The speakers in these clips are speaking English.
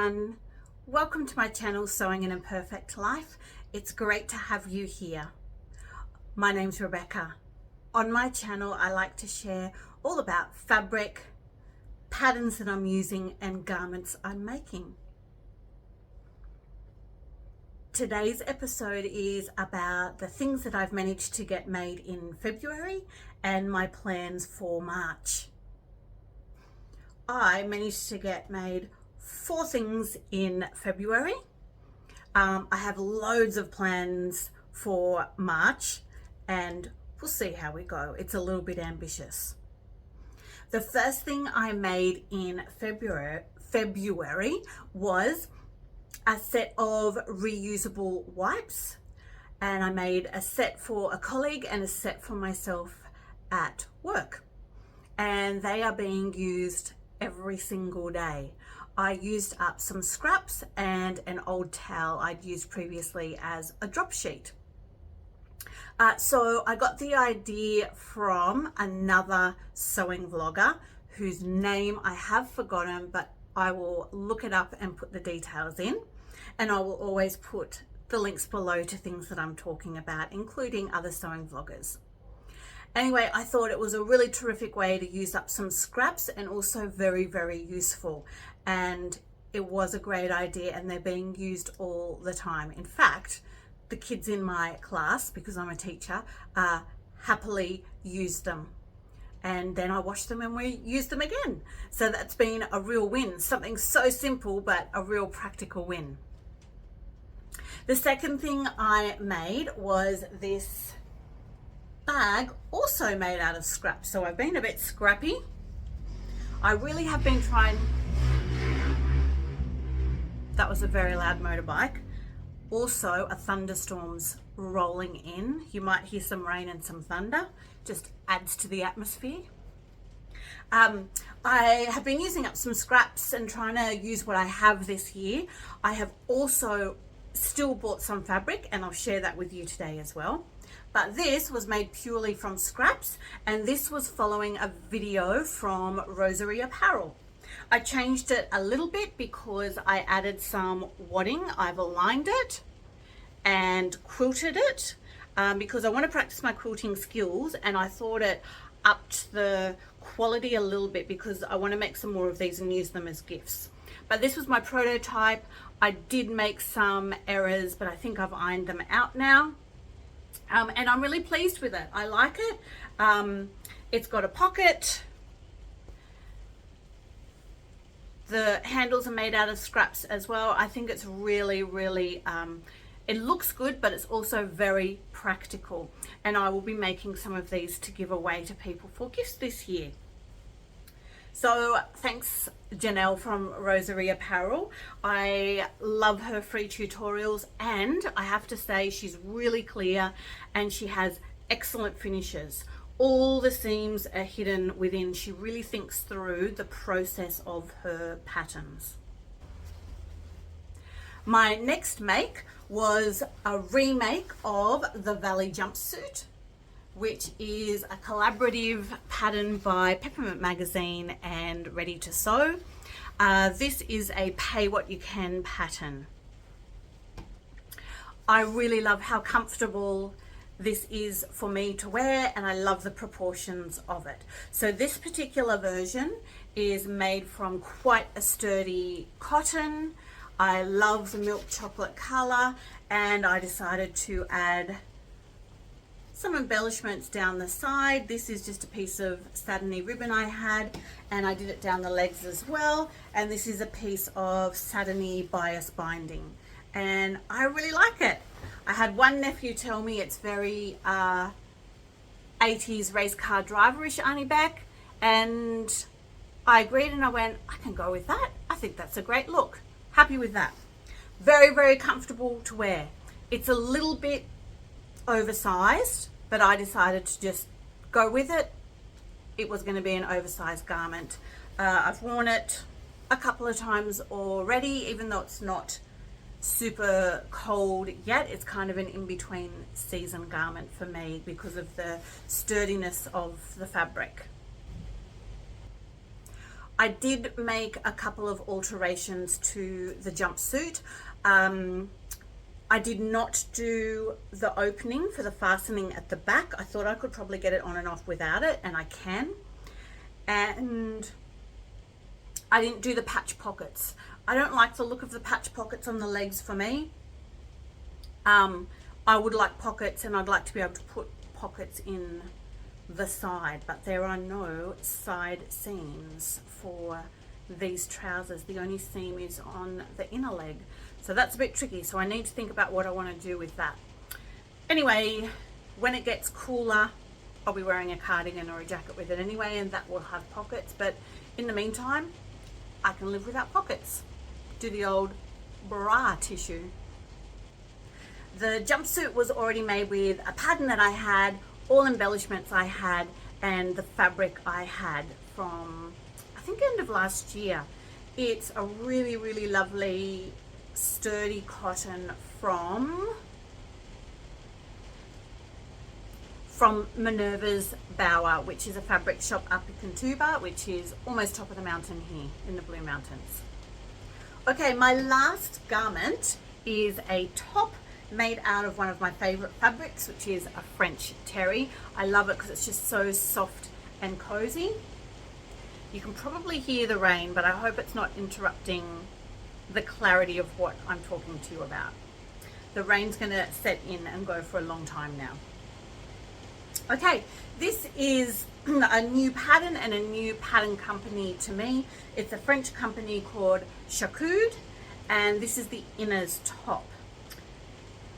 everyone, welcome to my channel Sewing an Imperfect Life. It's great to have you here. My name's Rebecca. On my channel I like to share all about fabric, patterns that I'm using and garments I'm making. Today's episode is about the things that I've managed to get made in February and my plans for March. I managed to get made 4 things in February. I have loads of plans for March and we'll see how we go. It's a little bit ambitious. The first thing I made in February was a set of reusable wipes, and I made a set for a colleague and a set for myself at work, and they are being used every single day. I used up some scraps and an old towel I'd used previously as a drop sheet. So I got the idea from another sewing vlogger whose name I have forgotten, but I will look it up and put the details in, and I will always put the links below to things that I'm talking about, including other sewing vloggers. Anyway, I thought it was a really terrific way to use up some scraps and also very, very useful. And it was a great idea and they're being used all the time. In fact, the kids in my class, because I'm a teacher, happily use them. And then I wash them and we use them again. So that's been a real win. Something so simple, but a real practical win. The second thing I made was this bag, also made out of scraps. So I've been a bit scrappy. I really have been trying. That was a very loud motorbike. Also, a thunderstorm's rolling in. You might hear some rain and some thunder. Just adds to the atmosphere. I have been using up some scraps and trying to use what I have this year. I have also still bought some fabric and I'll share that with you today as well. But this was made purely from scraps, and this was following a video from Rosery Apparel. I changed it a little bit because I added some wadding. I've aligned it and quilted it because I want to practice my quilting skills, and I thought it upped the quality a little bit because I want to make some more of these and use them as gifts. But this was my prototype. I did make some errors, but I think I've ironed them out now. And I'm really pleased with it. I like it. It's got a pocket. The handles are made out of scraps as well. I think it's really, really, it looks good, but it's also very practical. And I will be making some of these to give away to people for gifts this year. So thanks Janelle from Rosery Apparel. I love her free tutorials, and I have to say she's really clear and she has excellent finishes. All the seams are hidden within. She really thinks through the process of her patterns. My next make was a remake of the Valley Jumpsuit, which is a collaborative pattern by Peppermint Magazine and Ready to Sew. This is a pay what you can pattern. I really love how comfortable this is for me to wear, and I love the proportions of it. So this particular version is made from quite a sturdy cotton. I love the milk chocolate color, and I decided to add some embellishments down the side. This is just a piece of satiny ribbon I had, and I did it down the legs as well. And this is a piece of satiny bias binding, and I really like it. I had one nephew tell me it's very 80s race car driverish Annie back, and I agreed and I went, I can go with that. I think that's a great look. Happy with that. Very, very comfortable to wear. It's a little bit oversized, but I decided to just go with it. It was going to be an oversized garment. I've worn it a couple of times already, even though it's not super cold yet. It's kind of an in-between season garment for me because of the sturdiness of the fabric. I did make a couple of alterations to the jumpsuit. I did not do the opening for the fastening at the back. I thought I could probably get it on and off without it, and I can. And I didn't do the patch pockets. I don't like the look of the patch pockets on the legs for me. I would like pockets, and I'd like to be able to put pockets in the side, but there are no side seams for these trousers. The only seam is on the inner leg, so that's a bit tricky. So I need to think about what I want to do with that. Anyway, when it gets cooler, I'll be wearing a cardigan or a jacket with it anyway, and that will have pockets. But in the meantime, I can live without pockets. Do the old bra tissue. The jumpsuit was already made with a pattern that I had, all embellishments I had, and the fabric I had from, I think, end of last year. It's a really, really lovely sturdy cotton from Minerva's Bower, which is a fabric shop up in Coud, which is almost top of the mountain here in the Blue Mountains. Okay, my last garment is a top made out of one of my favorite fabrics, which is a French terry. I love it because it's just so soft and cozy. You can probably hear the rain, but I hope it's not interrupting the clarity of what I'm talking to you about. The rain's going to set in and go for a long time now. Okay, this is a new pattern and a new pattern company to me. It's a French company called Coud, and this is the Ines top.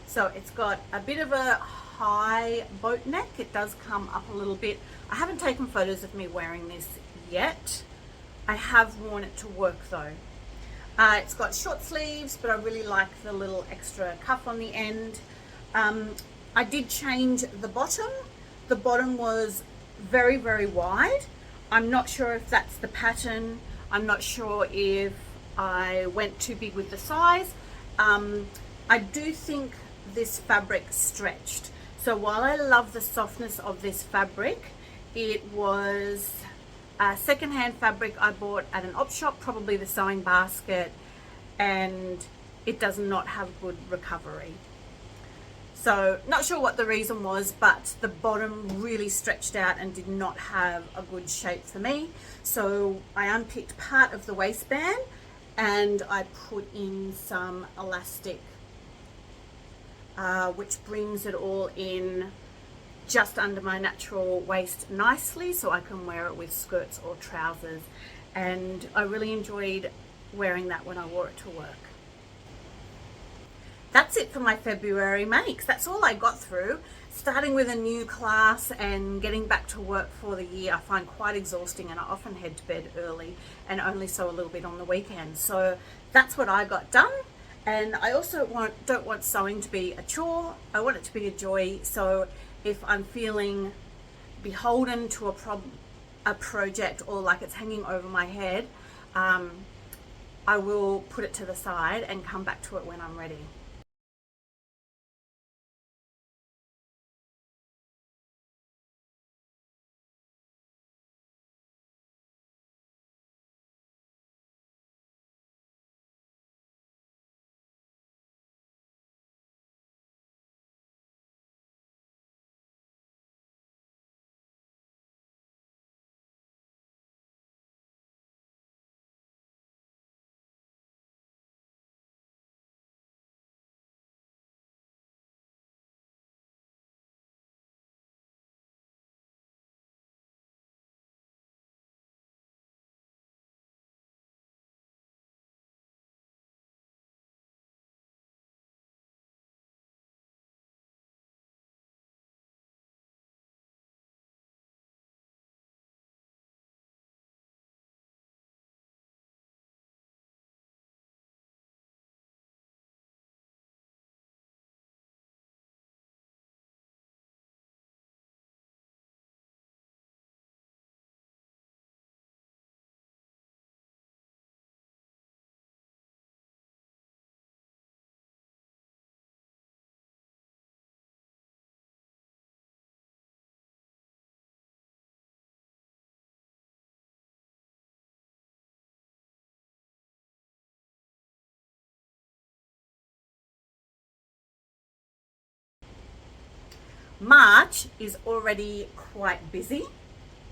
So it's got a bit of a high boat neck. It does come up a little bit. I haven't taken photos of me wearing this yet. I have worn it to work though. It's got short sleeves, but I really like the little extra cuff on the end. I did change the bottom. The bottom was very, very wide. I'm not sure if that's the pattern. I'm not sure if I went too big with the size. I do think this fabric stretched. So while I love the softness of this fabric, it was a secondhand fabric I bought at an op shop, probably the Sewing Basket, and it does not have good recovery. So not sure what the reason was, but the bottom really stretched out and did not have a good shape for me. So I unpicked part of the waistband and I put in some elastic, which brings it all in just under my natural waist nicely, so I can wear it with skirts or trousers. And I really enjoyed wearing that when I wore it to work. That's it for my February makes. That's all I got through. Starting with a new class and getting back to work for the year, I find quite exhausting, and I often head to bed early and only sew a little bit on the weekend. So that's what I got done. And I also don't want sewing to be a chore. I want it to be a joy. So if I'm feeling beholden to a project, or like it's hanging over my head, I will put it to the side and come back to it when I'm ready. March is already quite busy.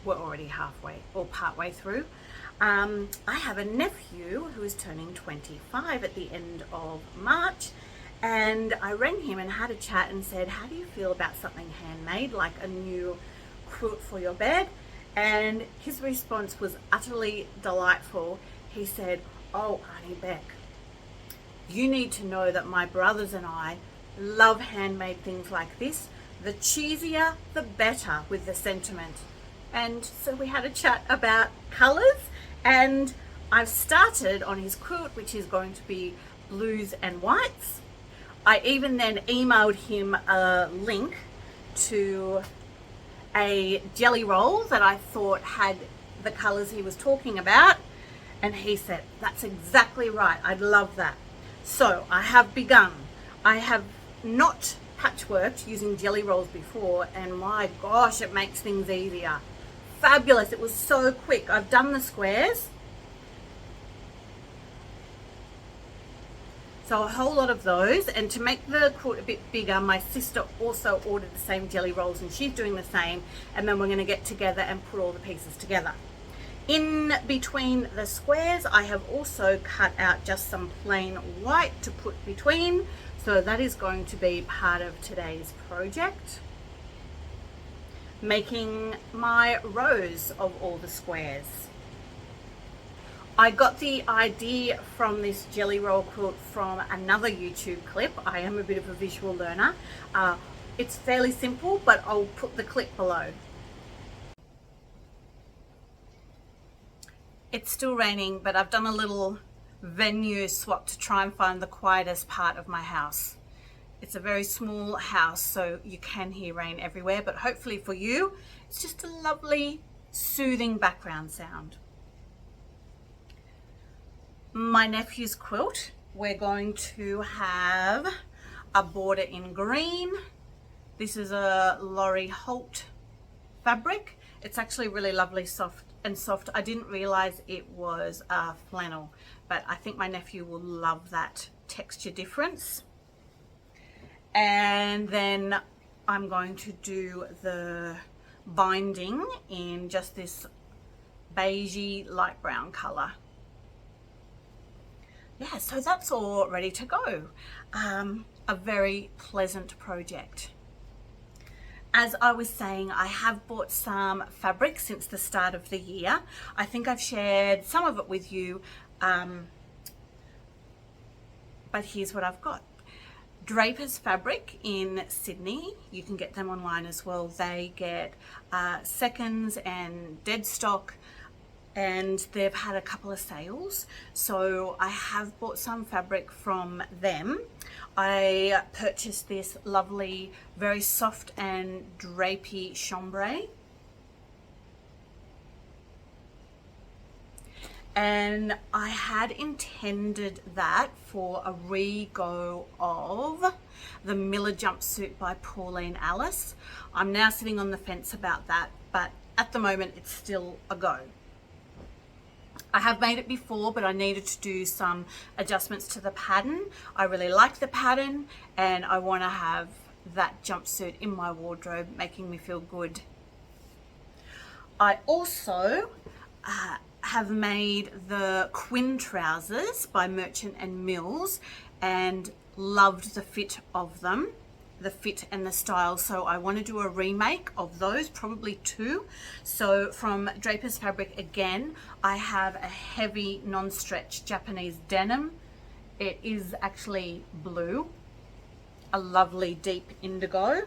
We're already halfway or partway through. I have a nephew who is turning 25 at the end of March, and I rang him and had a chat and said, how do you feel about something handmade, like a new quilt for your bed? And his response was utterly delightful. He said, oh, Auntie Beck, you need to know that my brothers and I love handmade things like this. The cheesier, the better, with the sentiment. And so we had a chat about colours, and I've started on his quilt, which is going to be blues and whites. I even then emailed him a link to a Jellyroll that I thought had the colours he was talking about, and he said, that's exactly right, I'd love that. So I have begun. I have not patchworked using Jelly-Rolls before, and my gosh, it makes things easier. Fabulous. It was so quick. I've done the squares, so a whole lot of those. And to make the quilt a bit bigger, my sister also ordered the same Jelly-Rolls, and she's doing the same, and then we're going to get together and put all the pieces together. In between the squares, I have also cut out just some plain white to put between, so that is going to be part of today's project, making my rows of all the squares. I got the idea from this Jellyroll quilt from another YouTube clip. I am a bit of a visual learner. It's fairly simple, but I'll put the clip below. It's still raining, but I've done a little venue swap to try and find the quietest part of my house. It's a very small house, so you can hear rain everywhere, but hopefully for you, it's just a lovely, soothing background sound. My nephew's quilt, we're going to have a border in green. This is a Lori Holt fabric. It's actually really lovely, soft. I didn't realize it was flannel, but I think my nephew will love that texture difference. And then I'm going to do the binding in just this beigey light brown color. Yeah, so that's all ready to go. A very pleasant project. As I was saying, I have bought some fabric since the start of the year. I think I've shared some of it with you, but here's what I've got. Draper's fabric in Sydney. You can get them online as well. They get seconds and dead stock, and they've had a couple of sales. So I have bought some fabric from them. I purchased this lovely, very soft and drapey chambray. And I had intended that for a re-go of the Miller Jumpsuit by Pauline Alice. I'm now sitting on the fence about that, but at the moment it's still a go. I have made it before, but I needed to do some adjustments to the pattern. I really like the pattern, and I want to have that jumpsuit in my wardrobe, making me feel good. I also have made the Quinn trousers by Merchant and Mills, and loved the fit of them, the fit and the style. So I want to do a remake of those, probably two. So from Draper's fabric again, I have a heavy non-stretch Japanese denim. It is actually blue, a lovely deep indigo.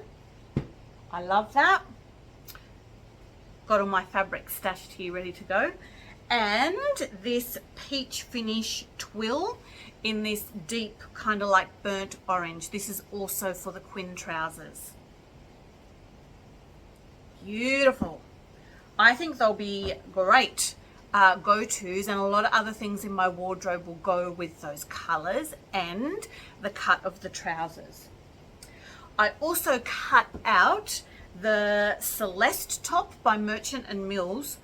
I love that. Got all my fabric stashed here ready to go. And this peach finish twill in this deep kind of like burnt orange. This is also for the Quinn trousers. Beautiful. I think they'll be great go-tos, and a lot of other things in my wardrobe will go with those colors and the cut of the trousers. I also cut out the Celeste top by Merchant and Mills.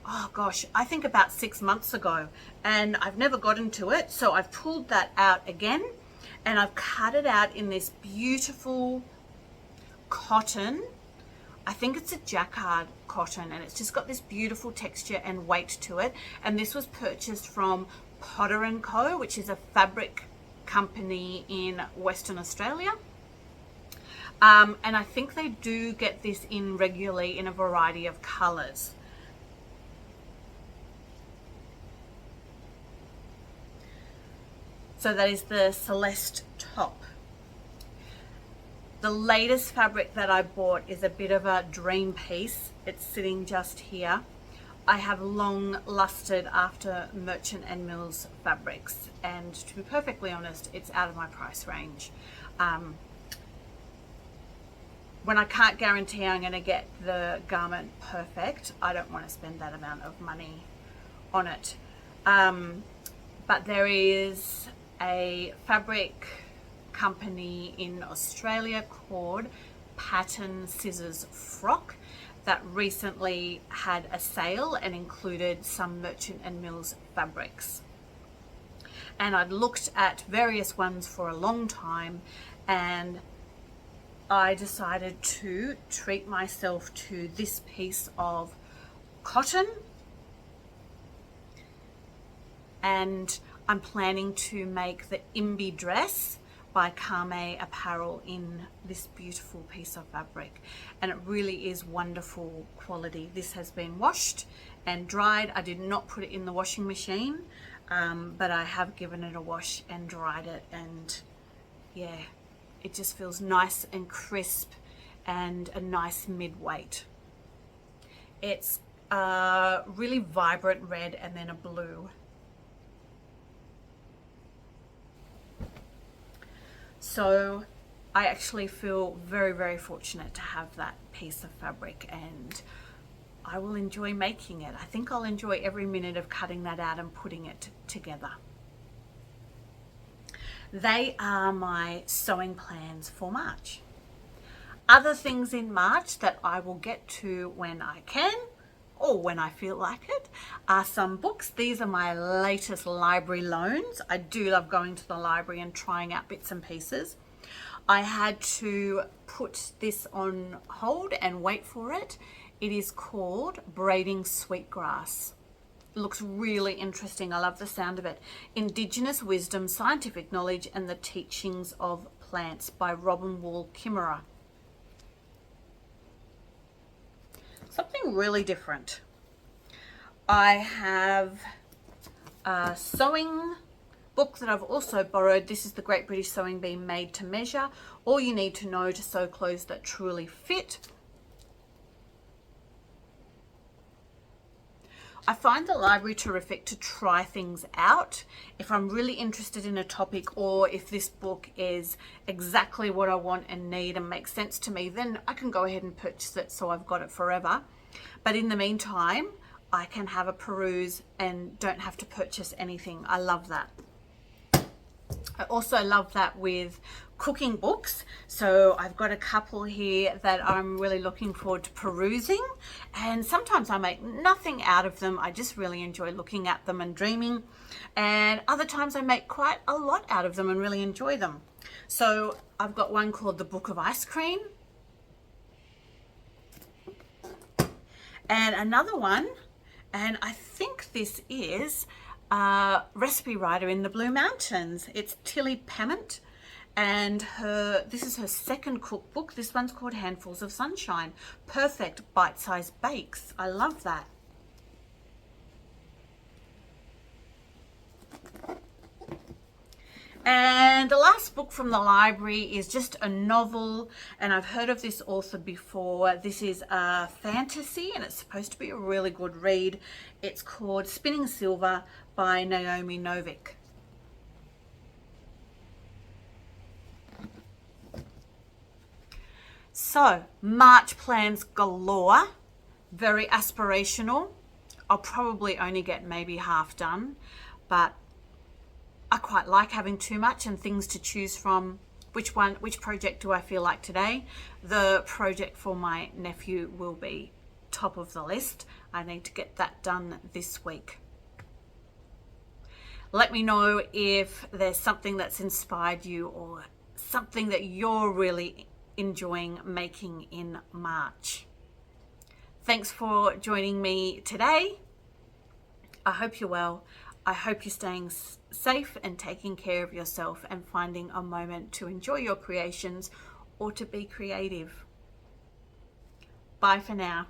Oh gosh, I think about 6 months ago, and I've never gotten to it, so I've pulled that out again, and I've cut it out in this beautiful cotton. I think it's a jacquard cotton, and it's just got this beautiful texture and weight to it. And this was purchased from Potter & Co, which is a fabric company in Western Australia. And I think they do get this in regularly in a variety of colors. So that is the Celeste top. The latest fabric that I bought is a bit of a dream piece. It's sitting just here. I have long lusted after Merchant and Mills fabrics, and to be perfectly honest, it's out of my price range. When I can't guarantee I'm going to get the garment perfect, I don't want to spend that amount of money on it. But there is a fabric company in Australia called Pattern Scissors Frock that recently had a sale and included some Merchant and Mills fabrics. And I'd looked at various ones for a long time, and I decided to treat myself to this piece of cotton, and I'm planning to make the Imby dress by Karmme Apparel in this beautiful piece of fabric, and it really is wonderful quality. This has been washed and dried. I did not put it in the washing machine, but I have given it a wash and dried it, and yeah, it just feels nice and crisp and a nice mid-weight. It's a really vibrant red and then a blue. So I actually feel very, very fortunate to have that piece of fabric, and I will enjoy making it. I think I'll enjoy every minute of cutting that out and putting it together. They are my sewing plans for March. Other things in March that I will get to when I can, or when I feel like it, are some books. These are my latest library loans. I do love going to the library and trying out bits and pieces. I had to put this on hold and wait for it. It is called Braiding Sweetgrass. It looks really interesting. I love the sound of it. Indigenous Wisdom, Scientific Knowledge and the Teachings of Plants by Robin Wall Kimmerer. Something really different. I have a sewing book that I've also borrowed. This is the Great British Sewing Bee Made to Measure. All you need to know to sew clothes that truly fit. I find the library terrific to try things out. If I'm really interested in a topic, or if this book is exactly what I want and need and makes sense to me, then I can go ahead and purchase it so I've got it forever. But in the meantime, I can have a peruse and don't have to purchase anything. I love that. I also love that with cooking books. So I've got a couple here that I'm really looking forward to perusing, and sometimes I make nothing out of them. I just really enjoy looking at them and dreaming, and other times I make quite a lot out of them and really enjoy them. So I've got one called The Book of Ice Cream, and another one, and I think this is Recipe Writer in the Blue Mountains. It's Tilly Pemmant, and this is her second cookbook. This one's called Handfuls of Sunshine. Perfect bite-sized bakes. I love that. And the last book from the library is just a novel, and I've heard of this author before. This is a fantasy, and it's supposed to be a really good read. It's called Spinning Silver by Naomi Novik. So, March plans galore, very aspirational. I'll probably only get maybe half done, but I quite like having too much and things to choose from. Which project do I feel like today? The project for my nephew will be top of the list. I need to get that done this week. Let me know if there's something that's inspired you, or something that you're really enjoying making in March. Thanks for joining me today. I hope you're well. I hope you're staying safe and taking care of yourself and finding a moment to enjoy your creations or to be creative. Bye for now.